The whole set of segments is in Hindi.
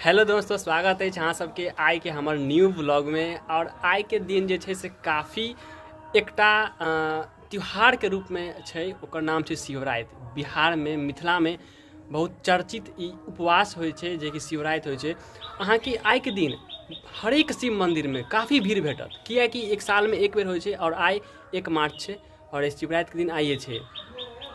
हेलो दोस्तों, स्वागत है अहाँ सबके आइ के हमर न्यू ब्लॉग में। और आइ के दिन जे छै से काफ़ी एकटा त्यौहार के रूप में छै, ओकर नाम छै शिवरात्रि। बिहार में मिथिला में बहुत चर्चित ई उपवास होइ छै जे कि शिवरात्रि होइ छै। अहाँ के आइ के दिन हरेक शिव मंदिर में काफ़ी भीड़ भेटत, किएकि एक साल में एक बेर होइ छै और आइ 1 मार्च छै और शिवरात्रि के दिन आइए छै।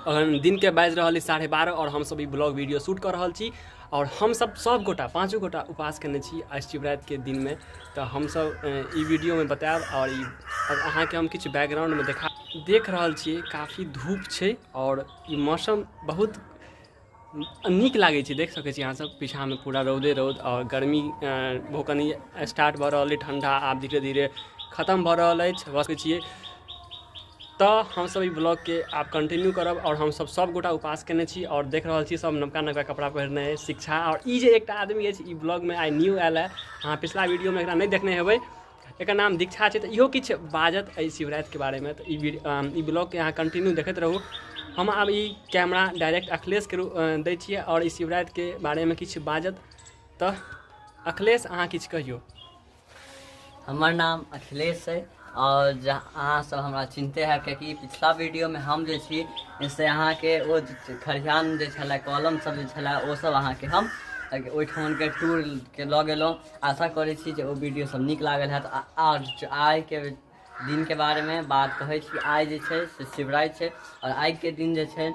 अखन दिन के बाजि रहल है 12:30 और हम सब ई ब्लॉग वीडियो शूट कर रहल छी। और हम सब गोटा 5 गोटा उपास करने छी आज शिवरात्रि के दिन में। तो हम सब ई वीडियो में बताएब और अहाँ के हम किछ बैकग्राउंड में देख रहल छी। काफ़ी धूप छै और ई मौसम बहुत नीक लागे छै। देख सकै छी अहाँ सब पीछा में पूरा रौदे रौद और गर्मी भोकनी स्टार्ट भऽ रहल है। ठंडा आब धीरे धीरे खत्म भऽ रहल अछि, भऽ सकै छियै। तो हम सब ई ब्लॉग के आप कंटिन्यू करब और हम सब गोटा उपास करने छी और देख रहल छी सब नवका नवका कपड़ा पहनने है। शिक्षा और ई जे एक आदमी है ई ब्लॉग में आई न्यू आयल है, अहाँ पिछला वीडियो में एकरा नहीं देखने हेबै। एकर नाम दीक्षा है, तो इहो किछु बाजत एहि शिवरात्रि के बारे में। तो ई ब्लॉग के अहाँ कंटिन्यू देखते रहू। हम आब ई कैमरा डायरेक्ट अखिलेश के दै छियै और ई शिवरात्रि के बारे में किछु बाजत। तो अखिलेश अहाँ किछु कहियो। हमार नाम अखिलेश है और अहाँ सब हमरा चिन्हते हैं, क्योंकि पिछला वीडियो में हम जे छी से अहाँ के वो खरिहान जे छला कॉलम सब जे छला वो सब अहाँ के हम ओहिठाम के टूर के लऽ गेलहुँ। आशा करै छी जे वो वीडियो सब नीक लागल है। और आइ के दिन के बारे में बात कहै छी। आइ जे छै से शिवरात्रि छै और आइ के दिन जे छै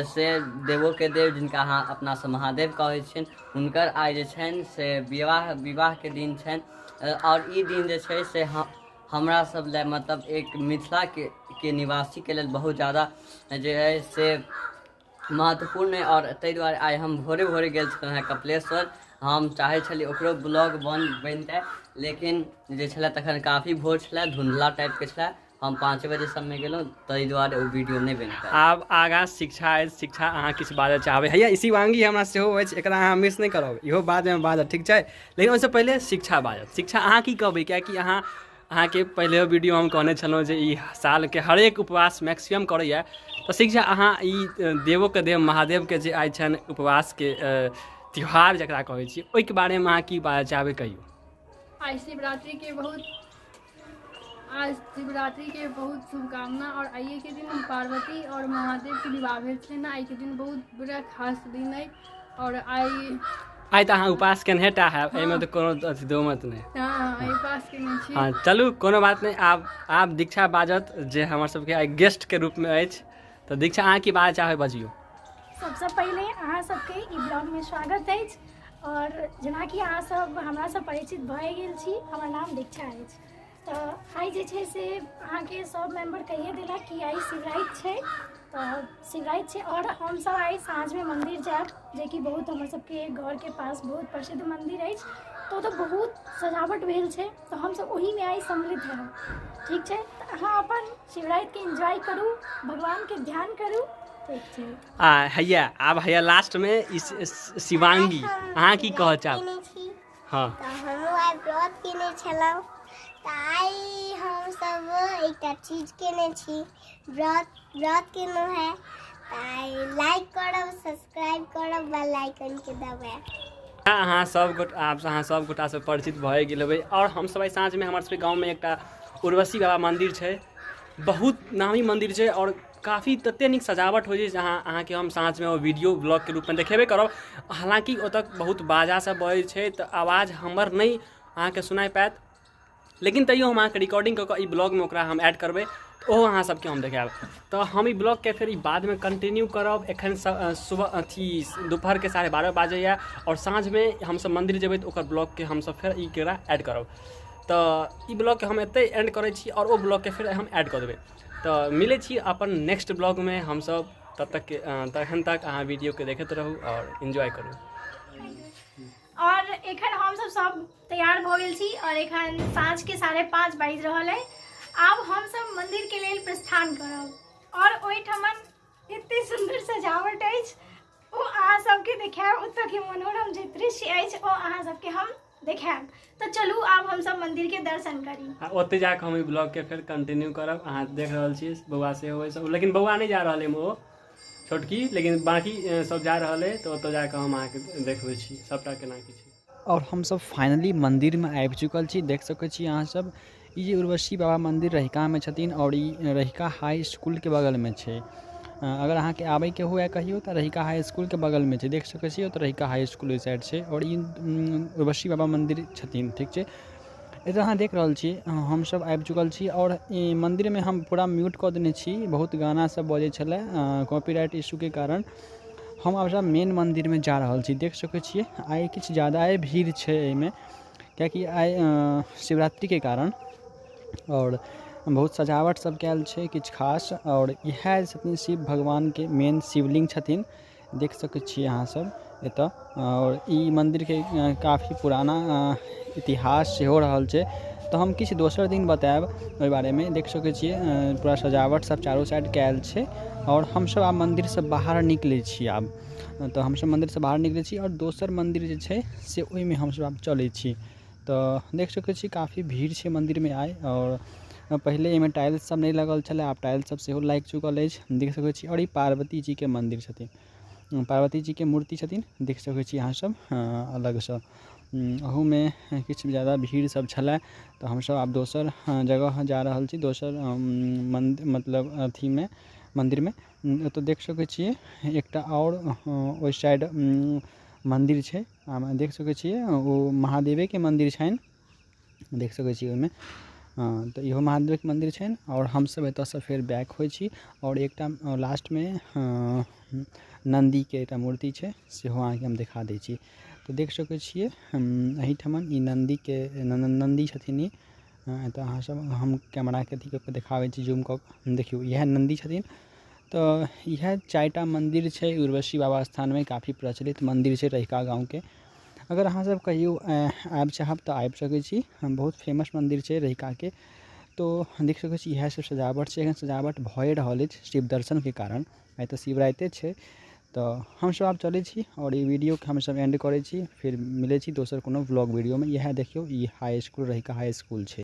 से देवों के देव जिनका अहाँ अपना से महादेव कहै छिन, हुनकर आइ जे छनि से विवाह के दिन छनि। और ई दिन जे छै से हमरा सब ले मतलब एक मिथिला के निवासी के लेल बहुत ज़्यादा जे है से महत्वपूर्ण है। और ताहि दुआरे आइ हम भोरे भोरे गेल छलहुँ हैं कपिलेश्वर। हम चाहे छली ओकरो ब्लॉग बनते, लेकिन जे छलै तखन काफ़ी भोर छलै, धुंधला टाइप के छलै। हम 5 बजे सब में गेलहुँ, ताहि दुआरे वो वीडियो नहीं बन पायल। आब आगाँ शिक्षा अछि। शिक्षा अहाँ किछु बाजऽ चाहबै हैया इसी वांगी हमरा सेहो अछि, एकरा अहाँ मिस नहीं करब, इहो बादमे बाजत, ठीक छै। लेकिन ओहिसँ पहिले शिक्षा बाजत। शिक्षा अहाँ की कहबै, कियाकि अहाँ के पहले वीडियो हम कहने छलहुँ जे ई साल के हरेक उपवास मैक्सिमम करैए। तो शिक्षा अहाँ ई देवों के देव महादेव के जे आइ छनि उपवास के त्यौहार जकरा कहै छी, ओहिके बारे में अहाँ की बाजऽ चाहबै कहियो। आज शिवरात्रि के बहुत शुभकामना। और आइए के दिन पार्वती और महादेव के विवाह भेल छै ना। आई के दिन बहुत बड़ा खास दिन है और आइ तो अहाँ उपास केनहे टा है, एहिमे तो कोनो अथी दो मत नहीं। हाँ उपास केने छी। हाँ चलू कोनो बात नहीं। आब दीक्षा बाजत जे हमर सबके आइ गेस्ट के रूप में अछि। तो दीक्षा अहाँ की बाजऽ चाहबै बजियो। सबसे पहले अहाँ सबके ई ब्लॉग में स्वागत अछि। और जेना कि अहाँ सब हमरा से परिचित भए गेल छी, हमर नाम दीक्षा अछि। तो आइ जे छै से अहाँ के सब मेंबर कहिए देला कि आइ शिवरात्रि छै। तो शिवरात्रि छै और हम सब आइ साँझ में मंदिर जाएब, जे कि बहुत हमर सबके घर के पास बहुत प्रसिद्ध मंदिर अछि। तो बहुत सजावट भेल छै, तो हम सब ओही में आइ सम्मिलित हैब, ठीक छै। तो अहाँ अपन शिवरात्रि के एंजॉय करू, भगवान के ध्यान करू, ठीक छै। हैया आब हैया लास्ट में शिवांगी अहाँ की कहऽ चाहब। हाँ हम आइ व्रत केने छलहुँ। आइ हम सब एकटा चीज केने छी, व्रत केलहुँ है। आइ लाइक करब, सब्सक्राइब करब, बेल आइकन के दबाएब। अहाँ सब गोटा से परिचित भए गेल हेबै। और हम सब आइ साँझ में हमर सबके गाँव में एकटा उर्वशी बाबा मंदिर छै, बहुत नामी मंदिर छै और काफ़ी तते नीक सजावट होइ छै जहाँ अहाँ के हम साँझ में वीडियो ब्लॉग के रूप में देखेबे करब। हालांकि ओतऽ बहुत बाजा सब बजै छै, तो आवाज़ हमर नहीं अहाँ के सुनाई पायत, लेकिन तैयो हम अहाँके रिकॉर्डिंग कऽ ई ब्लॉग में ओकरा हम ऐड करबै, तो ओहो अहाँ सबके हम देखाएब। तो हम ई ब्लॉग के फिर ई बाद में कंटिन्यू करब। एखन सुबह अथी दोपहर के 12:30 बाजैया और साँझ में हम सब मंदिर जेबै तो ओकर ब्लॉग के हम सब फिर ई केकरा ऐड करब। तो ई ब्लॉग के हम एते एंड करै छी और ओ ब्लॉग के फिर हम ऐड कऽ देबै। तो मिलै छी अपन नेक्स्ट ब्लॉग में हम सब। तखन तक अहाँ वीडियो के देखते रहू और एंजॉय करू। और एखन हम सब तैयार भ गेल छी और एखन साँझ के 5:30 बाजि रहल है। आब हम सब मंदिर के लेल प्रस्थान करब और ओहिठमन एते सुंदर सजावट अछि, ओ अहाँ सबके देखाएब। ओतऽ के मनोरम जे दृश्य अछि ओ अहाँ सबके हम देखाएब। तो चलू आब हम सब मंदिर के दर्शन करी। ओते जाके हम ई ब्लॉग के फिर कंटिन्यू करब। अहाँ देख रहल छी बौआ से होइ सब, लेकिन बौआ नहीं जा रहल है वो छोटकी, लेकिन बाकी सब जा रहल है। तो ओतऽ जाके हम अहाँके देखबै छी सबटा केना की छै। और हम सब फाइनली मंदिर में आबि चुकल छी। देख सकै छी अहाँ सब ई जे उर्वशी बाबा मंदिर रहिका में छथिन और ई रहिका हाई स्कूल के बगल में छै। अगर अहाँके आबैके हुए कहियो तऽ रहिका हाई स्कूल के बगल में छै, देख सकै छियै तऽ रहिका हाई स्कूल ओहि साइड छै और ई उर्वशी बाबा मंदिर छथिन, ठीक छै। एतऽ अहाँ देख रहल छी हम सब आबि चुकल छी और ई मंदिर में हम पूरा म्यूट कऽ देने छी, बहुत गाना सब बजै छलै कॉपीराइट इशू के कारण। हम आब मेन मंदिर में जा रहल छी। देख सकै छियै आइ किछु ज़्यादाए भीड़ छै एहिमे, कियाकि आइ शिवरात्रि के कारण और बहुत सजावट सब कयल छै किछु खास। और इएह छथिन शिव भगवान के मेन शिवलिंग छथिन, देख सकै छियै अहाँ सब एतऽ। और ई मंदिर के काफ़ी पुराना इतिहास सेहो रहल छै, तऽ हम किछु दोसर दिन बतायब ओहि बारे में। देख सकै छियै पूरा सजावट सब चारो साइड कयल छै और हम सब आब मंदिर से बाहर निकलै छी। आब तऽ हम सब मंदिर से बाहर निकलै छी और दोसर मंदिर जे छै से ओहिमे हम सब आब चलै छी। तऽ देख सकै छी काफ़ी भीड़ छै मंदिर में आइ। और पहले एहिमे टाइल्स सब नहीं लगल छलै, आब टाइल्स सब सेहो लागि चुकल अछि, देख सकै छी। और ई पार्वती जी के मंदिर छथिन, पार्वती जी के मूर्ति छथिन, देख सकै छी अहाँ सब अलगसँ। अहूमे किछु ज़्यादा भीड़ सब छलै, तऽ हमसब आब दोसर जगह जा रहल छी, दोसर मतलब अथी में मंदिर में। तो देख सकै छियै एकटा और ओहि साइड मंदिर छै, देख सकै छियै ओ महादेवे के मंदिर छनि, देख सकै छियै ओहिमे। तऽ इहो महादेव के मंदिर छनि और हमसब एतऽसँ फेर बैक होइ छी। और एकटा लास्ट में नन्दी के एकटा मूर्ति छै, सेहो अहाँके हम देखा दै छी। तऽ देख सकै छियै एहिठमन ई नन्दी छथिन। ई तऽ अहाँ सब हम कैमरा के अथी कऽ के देखाबै छी, जूम कऽ के देखियौ इएह नन्दी छथिन। तऽ इएह 4टा मंदिर छै उर्वशी बाबा स्थान में, काफ़ी प्रचलित मंदिर छै रहिका गाँव के। अगर अहाँ सब कहियो आबि चाहब तऽ आबि सकै छी, बहुत फेमस मंदिर छै रहिका के। तो देख सकै छी इएह सब सजावट छै, एखन सजावट भए रहल अछि शिव दर्शन के कारण, आइ तऽ शिवराइते छै। तऽ हमसब आब चलै छी और ई वीडियो के हमसब एंड करै छी, फिर मिलै छी दोसर कोनो व्लॉग वीडियो में। इएह देखियौ ई हाई स्कूल रहिका हाई स्कूल छै।